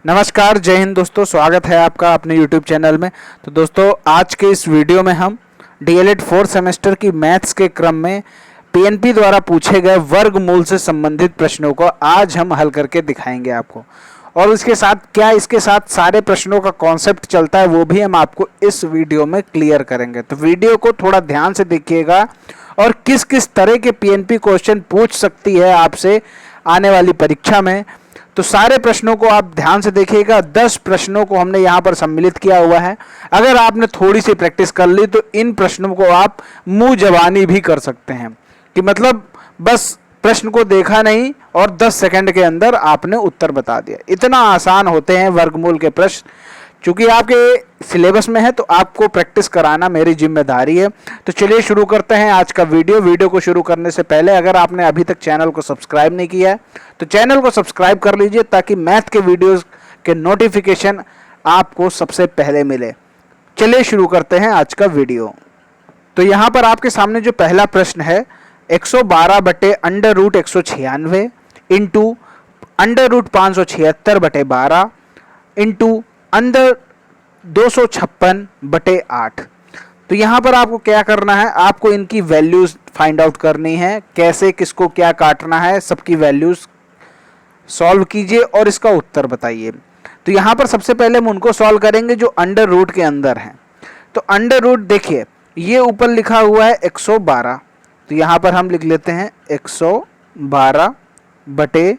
नमस्कार, जय हिंद दोस्तों। स्वागत है आपका अपने YouTube चैनल में। तो दोस्तों, आज के इस वीडियो में हम DLED 4 सेमेस्टर की मैथ्स के क्रम में PNP द्वारा पूछे गए वर्गमूल से संबंधित प्रश्नों को आज हम हल करके दिखाएंगे आपको। और इसके साथ सारे प्रश्नों का कॉन्सेप्ट चलता है वो भी हम आपको इस वीडियो में क्लियर करेंगे। तो वीडियो को थोड़ा ध्यान से देखिएगा और किस किस तरह के PNP क्वेश्चन पूछ सकती है आपसे आने वाली परीक्षा में, तो सारे प्रश्नों को आप ध्यान से देखिएगा। 10 प्रश्नों को हमने यहाँ पर सम्मिलित किया हुआ है। अगर आपने थोड़ी सी प्रैक्टिस कर ली तो इन प्रश्नों को आप मुंह जबानी भी कर सकते हैं, कि मतलब बस प्रश्न को देखा नहीं और 10 सेकंड के अंदर आपने उत्तर बता दिया। इतना आसान होते हैं वर्गमूल के प्रश्न। चूंकि आपके सिलेबस में है तो आपको प्रैक्टिस कराना मेरी जिम्मेदारी है। तो चलिए शुरू करते हैं आज का वीडियो को शुरू करने से पहले अगर आपने अभी तक चैनल को सब्सक्राइब नहीं किया है तो चैनल को सब्सक्राइब कर लीजिए, ताकि मैथ के वीडियोस के नोटिफिकेशन आपको सबसे पहले मिले। चलिए शुरू करते हैं आज का वीडियो। तो यहाँ पर आपके सामने जो पहला प्रश्न है, 112 बटे under root 196 into under root 576 बटे 12 इंटू अंदर 256 बटे 8। तो यहाँ पर आपको क्या करना है, आपको इनकी वैल्यूज फाइंड आउट करनी है। कैसे, किसको क्या काटना है, सबकी वैल्यूज सॉल्व कीजिए और इसका उत्तर बताइए। तो यहाँ पर सबसे पहले हम उनको सॉल्व करेंगे जो अंडर रूट के अंदर हैं। तो अंडर रूट देखिए, ये ऊपर लिखा हुआ है 112, तो यहाँ पर हम लिख लेते हैं 112 बटे,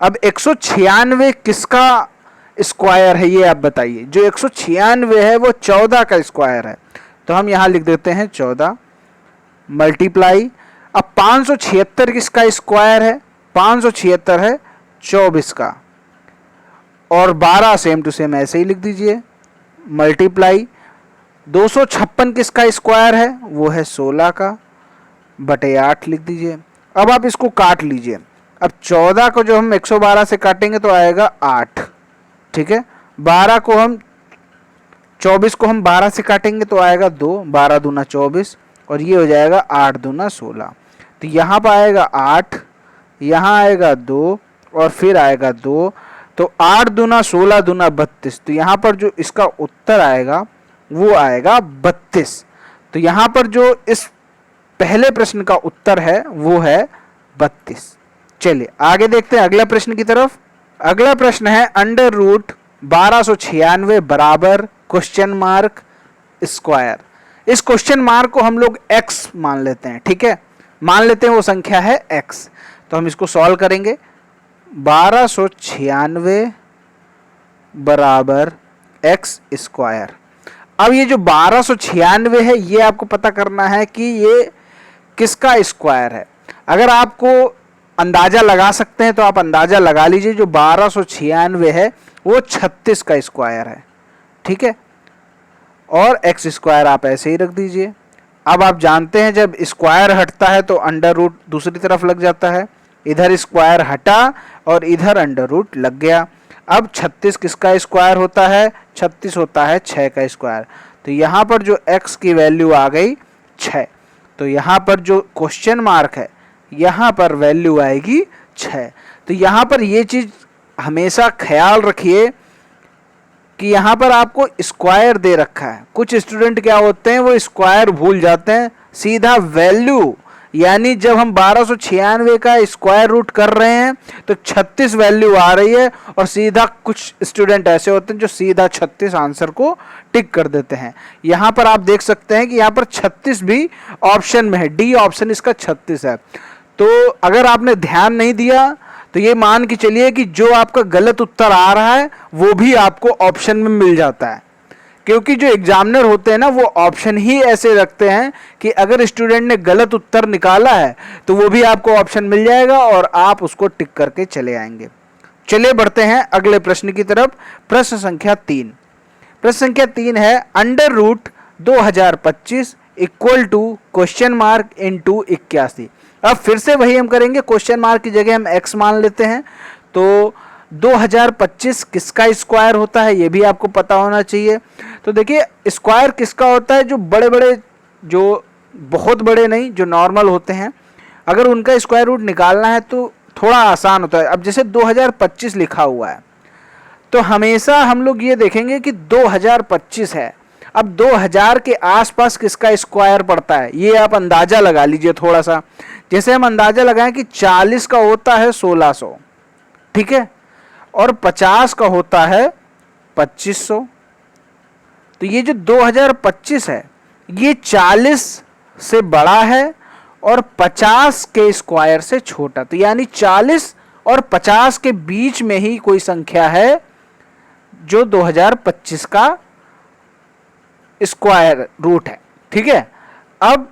अब 196 किसका स्क्वायर है ये आप बताइए। जो 196 है वो 14 का स्क्वायर है, तो हम यहाँ लिख देते हैं 14 मल्टीप्लाई। अब 576 किसका स्क्वायर है, 576 है 24 का, और 12 सेम टू सेम ऐसे ही लिख दीजिए मल्टीप्लाई। 256 किसका स्क्वायर है, वो है 16 का, बटे 8 लिख दीजिए। अब आप इसको काट लीजिए। अब 14 को जो हम 112 से काटेंगे तो आएगा 8, ठीक है। 24 को हम 12 से काटेंगे तो आएगा 2, 12 दूना 24, और ये हो जाएगा 8 दूना 16। तो यहाँ पर आएगा 8, यहाँ आएगा 2 और फिर आएगा 2, तो 8 दूना 16 दूना 32। तो यहाँ पर जो इसका उत्तर आएगा वो आएगा 32। तो यहाँ पर जो इस पहले प्रश्न का उत्तर है वो है 32। चलिए आगे देखते हैं अगला प्रश्न की तरफ। अगला प्रश्न है अंडर रूट 1296 बराबर क्वेश्चन मार्क स्क्वायर। इस क्वेश्चन मार्क को हम लोग x मान लेते हैं, ठीक है, मान लेते हैं वो संख्या है x। तो हम इसको सॉल्व करेंगे। 1296 बराबर x स्क्वायर। अब ये जो 1296 है ये आपको पता करना है कि ये किसका स्क्वायर है। अगर आपको अंदाजा लगा सकते हैं तो आप अंदाजा लगा लीजिए। जो 1296 है वो 36 का स्क्वायर है, ठीक है, और x स्क्वायर आप ऐसे ही रख दीजिए। अब आप जानते हैं जब स्क्वायर हटता है तो अंडर रूट दूसरी तरफ लग जाता है। इधर स्क्वायर हटा और इधर अंडर रूट लग गया। अब 36 किसका स्क्वायर होता है, 36 होता है 6 का स्क्वायर। तो यहाँ पर जो x की वैल्यू आ गई 6। तो यहाँ पर जो क्वेश्चन मार्क है यहाँ पर वैल्यू आएगी 6। तो यहाँ पर ये चीज़ हमेशा ख्याल रखिए कि यहाँ पर आपको स्क्वायर दे रखा है। कुछ स्टूडेंट क्या होते हैं, वो स्क्वायर भूल जाते हैं, सीधा वैल्यू, यानी जब हम 1296 का स्क्वायर रूट कर रहे हैं तो 36 वैल्यू आ रही है, और सीधा कुछ स्टूडेंट ऐसे होते हैं जो सीधा 36 आंसर को टिक कर देते हैं। यहाँ पर आप देख सकते हैं कि यहाँ पर 36 भी ऑप्शन में है, डी ऑप्शन इसका 36 है। तो अगर आपने ध्यान नहीं दिया तो ये मान के चलिए कि जो आपका गलत उत्तर आ रहा है वो भी आपको ऑप्शन में मिल जाता है, क्योंकि जो एग्जामिनर होते हैं ना वो ऑप्शन ही ऐसे रखते हैं कि अगर स्टूडेंट ने गलत उत्तर निकाला है तो वो भी आपको ऑप्शन मिल जाएगा और आप उसको टिक करके चले आएंगे। चलिए बढ़ते हैं अगले प्रश्न की तरफ। प्रश्न संख्या 3। प्रश्न संख्या 3 है under root 2025 equal to question mark into 81। अब फिर से वही हम करेंगे, क्वेश्चन मार्क की जगह हम x मान लेते हैं। तो 2025 किसका स्क्वायर होता है ये भी आपको पता होना चाहिए। तो देखिए स्क्वायर किसका होता है, जो बड़े बड़े, जो बहुत बड़े नहीं, जो नॉर्मल होते हैं, अगर उनका स्क्वायर रूट निकालना है तो थोड़ा आसान होता है। अब जैसे 2025 लिखा हुआ है तो हमेशा हम लोग ये देखेंगे कि 2025 है। अब 2000 के आसपास किसका स्क्वायर पड़ता है, ये आप अंदाजा लगा लीजिए थोड़ा सा। जैसे हम अंदाजा लगाएं कि 40 का होता है 1600, ठीक है, और 50 का होता है 2500। तो ये जो 2025 है ये 40 से बड़ा है और 50 के स्क्वायर से छोटा। तो यानी 40 और 50 के बीच में ही कोई संख्या है जो 2025 का स्क्वायर रूट है, ठीक है। अब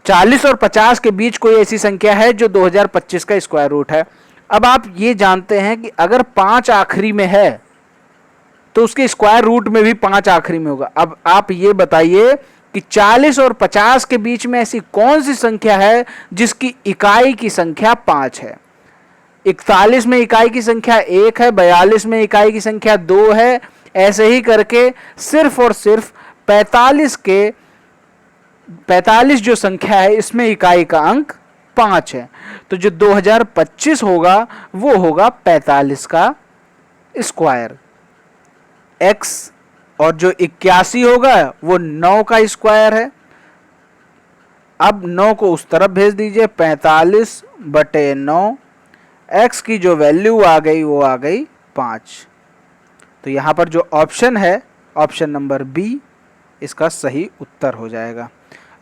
40 और 50 के बीच कोई ऐसी संख्या है जो 2025 का स्क्वायर रूट है। अब आप ये जानते हैं कि अगर 5 आखिरी में है तो उसके स्क्वायर रूट में भी 5 आखिरी में होगा। अब आप ये बताइए कि 40 और 50 के बीच में ऐसी कौन सी संख्या है जिसकी इकाई की संख्या 5 है। 41 में इकाई की संख्या 1 है, 42 में इकाई की संख्या 2 है, ऐसे ही करके सिर्फ और सिर्फ 45 जो संख्या है इसमें इकाई का अंक 5 है। तो जो 2025 होगा वो होगा 45 का स्क्वायर x, और जो 81 होगा वो 9 का स्क्वायर है। अब 9 को उस तरफ भेज दीजिए, 45/9, x की जो वैल्यू आ गई वो आ गई 5। तो यहाँ पर जो ऑप्शन है, ऑप्शन नंबर बी इसका सही उत्तर हो जाएगा।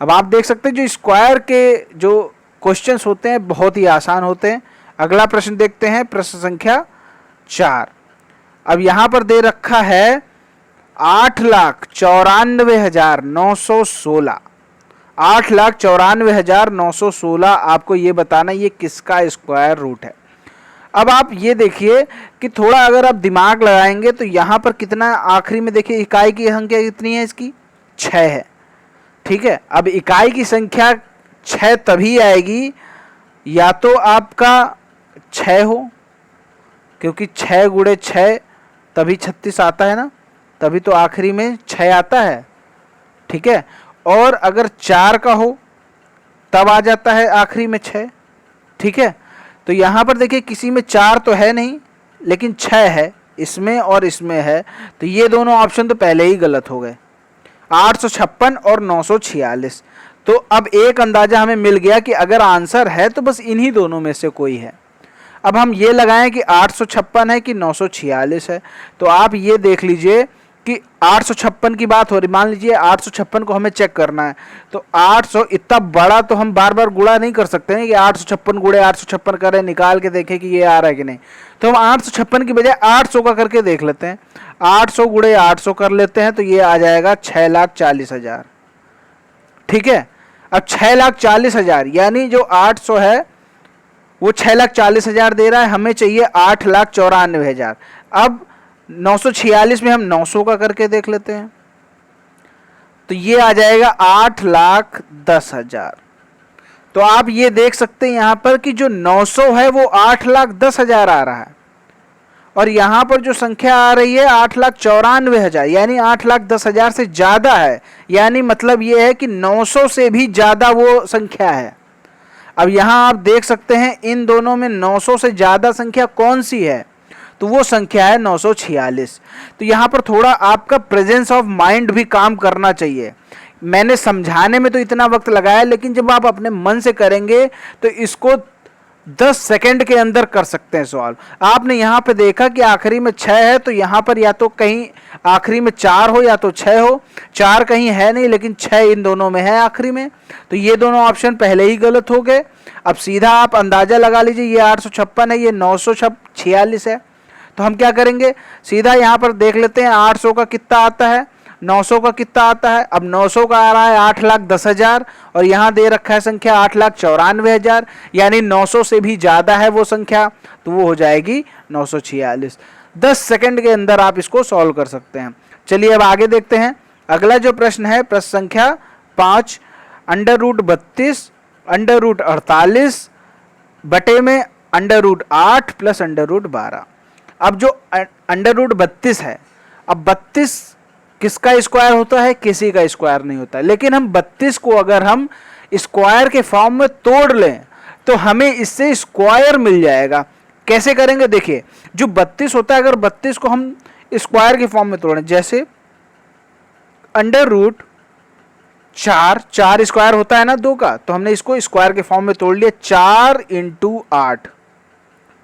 अब आप देख सकते हैं जो स्क्वायर के जो क्वेश्चंस होते हैं बहुत ही आसान होते हैं। अगला प्रश्न देखते हैं, प्रश्न संख्या 4। अब यहाँ पर दे रखा है 8,94,916। 8,94,916 आपको ये बताना ये किसका स्क्वायर रूट है। अब आप ये देखिए कि थोड़ा अगर आप दिमाग लगाएंगे तो यहाँ पर कितना आखिरी में देखिए इकाई की संख्या कितनी है, इसकी 6 है, ठीक है। अब इकाई की संख्या 6 तभी आएगी या तो आपका 6 हो, क्योंकि 6 गुणे 6 तभी 36 आता है ना, तभी तो आखिरी में 6 आता है, ठीक है। और अगर 4 का हो तब आ जाता है आखिरी में 6, ठीक है। तो यहाँ पर देखिए किसी में 4 तो है नहीं लेकिन 6 है, इसमें और इसमें है, तो ये दोनों ऑप्शन तो पहले ही गलत हो गए, 856 और 946। तो अब एक अंदाजा हमें मिल गया कि अगर आंसर है तो बस इन्हीं दोनों में से कोई है। अब हम ये लगाएं कि 856 है कि 946 है। तो आप ये देख लीजिए कि 856 की बात हो रही, मान लीजिए 856 को हमें चेक करना है, तो 800 इतना बड़ा तो हम बार बार गुणा नहीं कर सकते हैं कि 856 गुणे 856 करें, निकाल के देखें कि ये आ रहा है कि नहीं। तो हम 856 की बजाय 800 का करके देख लेते हैं, 800 गुणे 800 कर लेते हैं तो ये आ जाएगा 6,40,000, ठीक है। अब 6,40,000 यानी जो 800 है वो 6,40,000 दे रहा है, हमें चाहिए 8,94,000। अब 946 में हम 900 का करके देख लेते हैं तो ये आ जाएगा 8,10,000। तो आप ये देख सकते हैं यहां पर कि जो 900 है वो 8,10,000 आ रहा है और यहां पर जो संख्या आ रही है 8,94,000 यानी 8,10,000 से ज्यादा है। यानी मतलब ये है कि 900 से भी ज्यादा वो संख्या है। अब यहां आप देख सकते हैं इन दोनों में 900 से ज्यादा संख्या कौन सी है, तो वो संख्या है 946। तो यहाँ पर थोड़ा आपका प्रेजेंस ऑफ माइंड भी काम करना चाहिए। मैंने समझाने में तो इतना वक्त लगाया, लेकिन जब आप अपने मन से करेंगे तो इसको 10 सेकंड के अंदर कर सकते हैं सॉल्व। आपने यहाँ पे देखा कि आखिरी में 6 है, तो यहाँ पर या तो कहीं आखिरी में 4 हो या तो 6 हो। 4 कहीं है नहीं लेकिन 6 इन दोनों में है आखिरी में, तो ये दोनों ऑप्शन पहले ही गलत हो गए। अब सीधा आप अंदाजा लगा लीजिए, ये 856 है, ये 946 है। तो हम क्या करेंगे, सीधा यहाँ पर देख लेते हैं 800 का कितना आता है, 900 का कितना आता है। अब 900 का आ रहा है 8,10,000 और यहाँ दे रखा है संख्या 8,94,000, यानी 900 से भी ज़्यादा है वो संख्या, तो वो हो जाएगी 946। 10 सेकंड के अंदर आप इसको सॉल्व कर सकते हैं। चलिए अब आगे देखते हैं। अगला जो प्रश्न है प्रश्न संख्या 5, √32 √48 बटे में √8 प्लस √12। अब जो √32 है, अब 32 किसका स्क्वायर होता है, किसी का स्क्वायर नहीं होता, लेकिन हम 32 को अगर हम स्क्वायर के फॉर्म में तोड़ लें तो हमें इससे स्क्वायर मिल जाएगा। कैसे करेंगे देखिए, जो 32 होता है, अगर 32 को हम स्क्वायर के फॉर्म में तोड़ें, जैसे अंडर रूट 4 स्क्वायर होता है ना 2 का, तो हमने इसको स्क्वायर के फॉर्म में तोड़ लिया, 4 इंटू 8,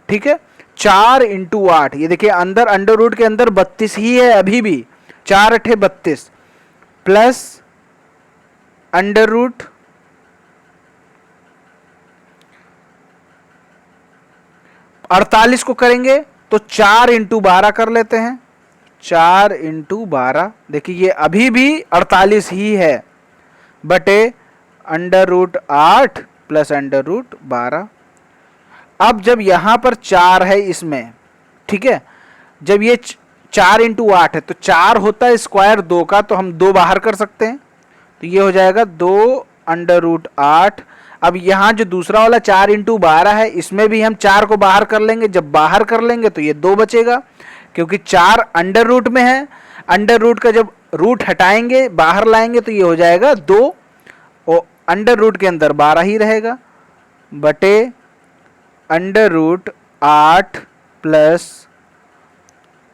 ठीक है, 4 इंटू 8। ये देखिए अंदर अंडर रूट के अंदर 32 ही है अभी भी, 4 अठे 32 प्लस अंडर रूट 48 को करेंगे तो 4 इंटू 12 कर लेते हैं, 4 इंटू 12, देखिए ये अभी भी 48 ही है, बटे under root 8 plus under root 12। अब जब यहां पर 4 है इसमें, ठीक है, जब ये 4 इंटू 8 है तो 4 होता है स्क्वायर 2 का, तो हम 2 बाहर कर सकते हैं, तो ये हो जाएगा 2 अंडर रूट 8। अब यहाँ जो दूसरा वाला 4 इंटू 12 है, इसमें भी हम 4 को बाहर कर लेंगे, जब बाहर कर लेंगे तो ये 2 बचेगा, क्योंकि 4 अंडर रूट में है, अंडर रूट का जब रूट हटाएंगे बाहर लाएंगे तो ये हो जाएगा 2, और अंडर रूट के अंदर 12 ही रहेगा, बटे अंडर रूट 8 प्लस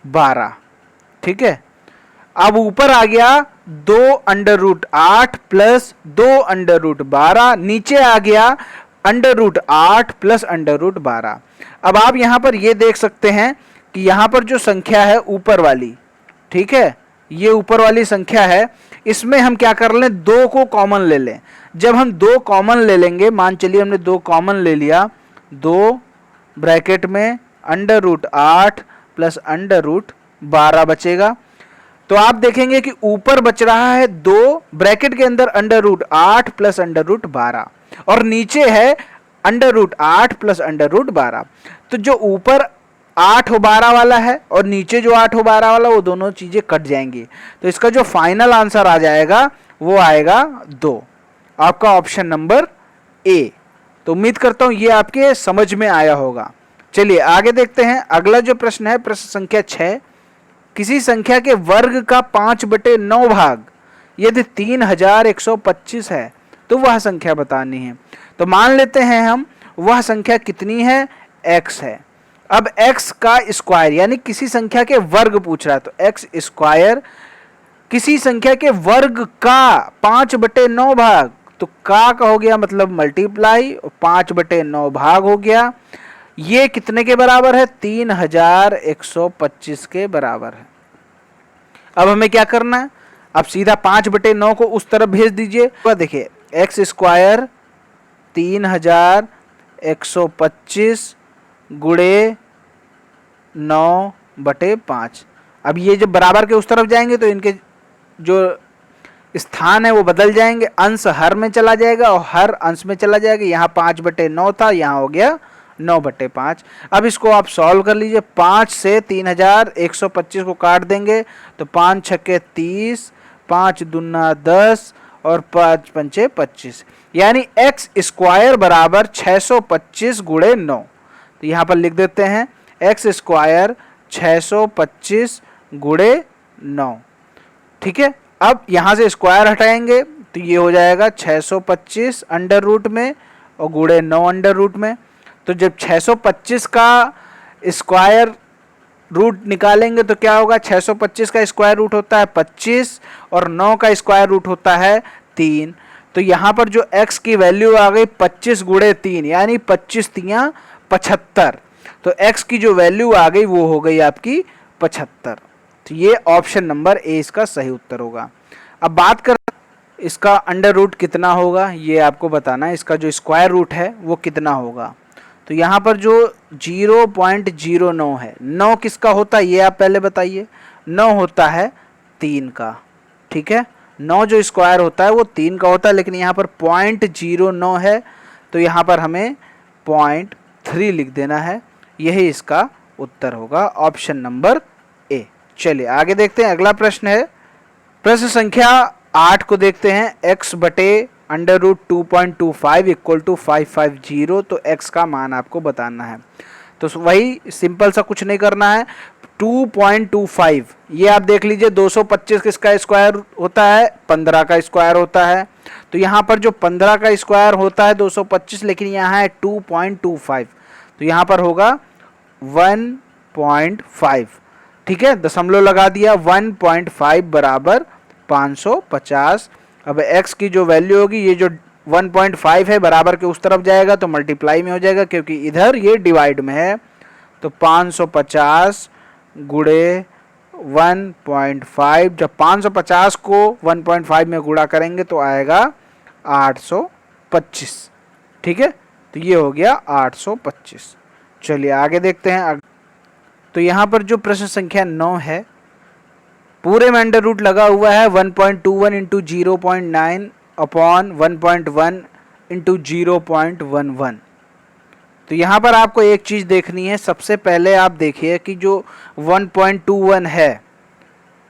12, ठीक है। अब ऊपर आ गया 2 under root 8 plus 2 under root 12, नीचे आ गया under root 8 plus under root 12। अब आप यहां पर ये देख सकते हैं कि यहां पर जो संख्या है ऊपर वाली, ठीक है, ये ऊपर वाली संख्या है, इसमें हम क्या कर लें, 2 को कॉमन ले लें। जब हम 2 कॉमन ले लेंगे, मान चलिए हमने 2 कॉमन ले लिया, 2 ब्रैकेट में under root 8 plus under root 12 बचेगा, तो आप देखेंगे कि ऊपर बच रहा है 2 ब्रैकेट के अंदर under root 8 plus under root 12, और नीचे है under root 8 plus under root 12। तो जो ऊपर 8 और 12 वाला है और नीचे जो 8 और 12 वाला, वो दोनों चीजें कट जाएंगी, तो इसका जो फाइनल आंसर आ जाएगा वो आएगा 2, आपका ऑप्शन नंबर ए। तो उम्मीद करता हूं ये आपके समझ में आया होगा। चलिए आगे देखते हैं, अगला जो प्रश्न है प्रश्न संख्या 6, किसी संख्या के वर्ग का 5/9 भाग यदि 3125 है तो वह संख्या बतानी है। तो मान लेते हैं हम वह संख्या कितनी है, x है। अब x का स्क्वायर, यानी किसी संख्या के वर्ग पूछ रहा है, तो x स्क्वायर किसी संख्या के वर्ग का 5/9 भाग, तो का हो गया मतलब मल्टीप्लाई, और 5/9 भाग हो गया, ये कितने के बराबर है, 3125 के बराबर है। अब हमें क्या करना है, अब सीधा 5/9 को उस तरफ भेज दीजिए। तो देखिए एक्स स्क्वायर 3125 गुणे 9/5। अब ये जब बराबर के उस तरफ जाएंगे तो इनके जो स्थान है वो बदल जाएंगे, अंश हर में चला जाएगा और हर अंश में चला जाएगा। यहाँ 5/9 था, यहाँ हो गया 9/5। अब इसको आप सॉल्व कर लीजिए, 5 से 3125 को काट देंगे तो 5 छक्के 30, 5 दूना 10 और 5 पंचे 25, यानी एक्स स्क्वायर बराबर 625 गुणे 9। तो यहाँ पर लिख देते हैं एक्स स्क्वायर 625 गुणे 9, ठीक है। अब यहाँ से स्क्वायर हटाएंगे तो ये हो जाएगा 625 अंडर रूट में और गुणे 9 अंडर रूट में। तो जब 625 का स्क्वायर रूट निकालेंगे तो क्या होगा, 625 का स्क्वायर रूट होता है 25 और 9 का स्क्वायर रूट होता है 3। तो यहाँ पर जो x की वैल्यू आ गई 25 गुणे 3, यानी 25 तियां 75। तो x की जो वैल्यू आ गई वो हो गई आपकी 75। तो ये ऑप्शन नंबर ए इसका सही उत्तर होगा। अब बात कर इसका अंडर रूट कितना होगा, ये आपको बताना है, इसका जो स्क्वायर रूट है वो कितना होगा। तो यहाँ पर जो 0.09 है, 9 किसका होता है ये आप पहले बताइए, 9 होता है 3 का, ठीक है। 9 जो स्क्वायर होता है वो 3 का होता है, लेकिन यहाँ पर 0.09 है तो यहाँ पर हमें 0.3 लिख देना है, यही इसका उत्तर होगा, ऑप्शन नंबर ए। चलिए आगे देखते हैं, अगला प्रश्न है प्रश्न संख्या 8 को देखते हैं। x बटे अंडर रूट 2.25 इक्वल टू 550, तो x का मान आपको बताना है। तो वही सिंपल सा कुछ नहीं करना है, 2.25 ये आप देख लीजिए, 225 किसका स्क्वायर होता है, 15 का स्क्वायर होता है। तो यहाँ पर जो 15 का स्क्वायर होता है 225, लेकिन यहाँ है 2.25, तो यहाँ पर होगा 1.5, ठीक है, दशमलव लगा दिया, 1.5 बराबर 550। अब x की जो वैल्यू होगी, ये जो 1.5 है बराबर के उस तरफ जाएगा तो मल्टीप्लाई में हो जाएगा, क्योंकि इधर ये डिवाइड में है। तो 550 गुणे 1.5, जब 550 को 1.5 में गुणा करेंगे तो आएगा 825, ठीक है। तो ये हो गया 825। चलिए आगे देखते हैं। तो यहाँ पर जो प्रश्न संख्या 9 है, पूरे में अंडर रूट लगा हुआ है 1.21 इंटू 0.9 अपॉन 1.1 इंटू 0.11। तो यहाँ पर आपको एक चीज़ देखनी है। सबसे पहले आप देखिए कि जो 1.21 है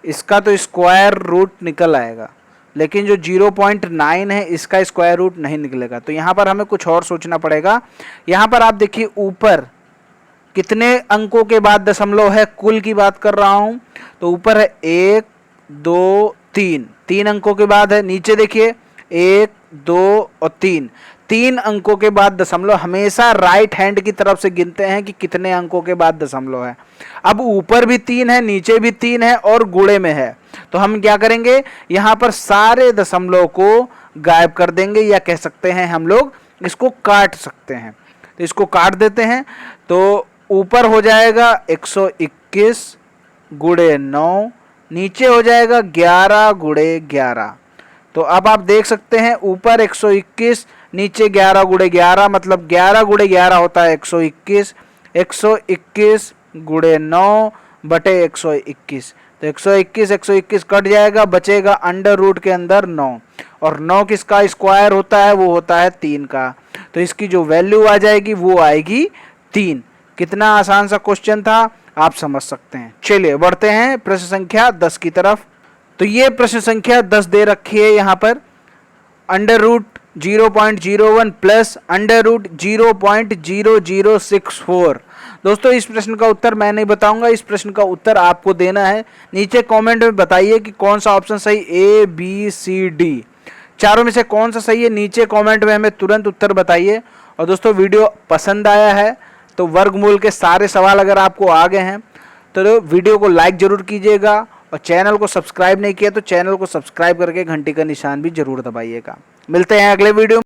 इसका तो स्क्वायर रूट निकल आएगा, लेकिन जो 0.9 है इसका स्क्वायर रूट नहीं निकलेगा। तो यहाँ पर हमें कुछ और सोचना पड़ेगा। यहाँ पर आप देखिए ऊपर कितने अंकों के बाद दशमलव है, कुल की बात कर रहा हूँ। तो ऊपर है 1 2 3, 3 अंकों के बाद है। नीचे देखिए 1 2 और 3, 3 अंकों के बाद दशमलव। हमेशा राइट हैंड की तरफ से गिनते हैं कि कितने अंकों के बाद दशमलव है। अब ऊपर भी 3 है, नीचे भी 3 है और गुणे में है, तो हम क्या करेंगे, यहाँ पर सारे दशमलव को गायब कर देंगे, या कह सकते हैं हम लोग इसको काट सकते हैं। तो इसको काट देते हैं, तो ऊपर हो जाएगा 121 गुणे 9, नीचे हो जाएगा 11 गुणे 11। तो अब आप देख सकते हैं ऊपर 121, नीचे 11 गुणे 11, मतलब 11 गुणे 11 होता है 121। 121 गुणे 9 बटे 121, तो 121 कट जाएगा, बचेगा अंडर रूट के अंदर 9, और 9 किसका स्क्वायर होता है, वो होता है 3 का। तो इसकी जो वैल्यू आ जाएगी वो आएगी 3। कितना आसान सा क्वेश्चन था, आप समझ सकते हैं। चलिए बढ़ते हैं प्रश्न संख्या 10 की तरफ। तो ये प्रश्न संख्या 10 दे रखी है यहाँ पर, under root 0.01 plus under root 0.0064। दोस्तों इस प्रश्न का उत्तर मैं नहीं बताऊंगा, इस प्रश्न का उत्तर आपको देना है। नीचे कमेंट में बताइए कि कौन सा ऑप्शन सही, A B C D चारों में से कौन सा सही है। नीचे कमेंट में हमें तुरंत उत्तर बताइए। और दोस्तों वीडियो पसंद आया है तो वर्गमूल के सारे सवाल अगर आपको आ गए हैं तो वीडियो को लाइक जरूर कीजिएगा, और चैनल को सब्सक्राइब नहीं किया तो चैनल को सब्सक्राइब करके घंटी का निशान भी जरूर दबाइएगा। मिलते हैं अगले वीडियो में।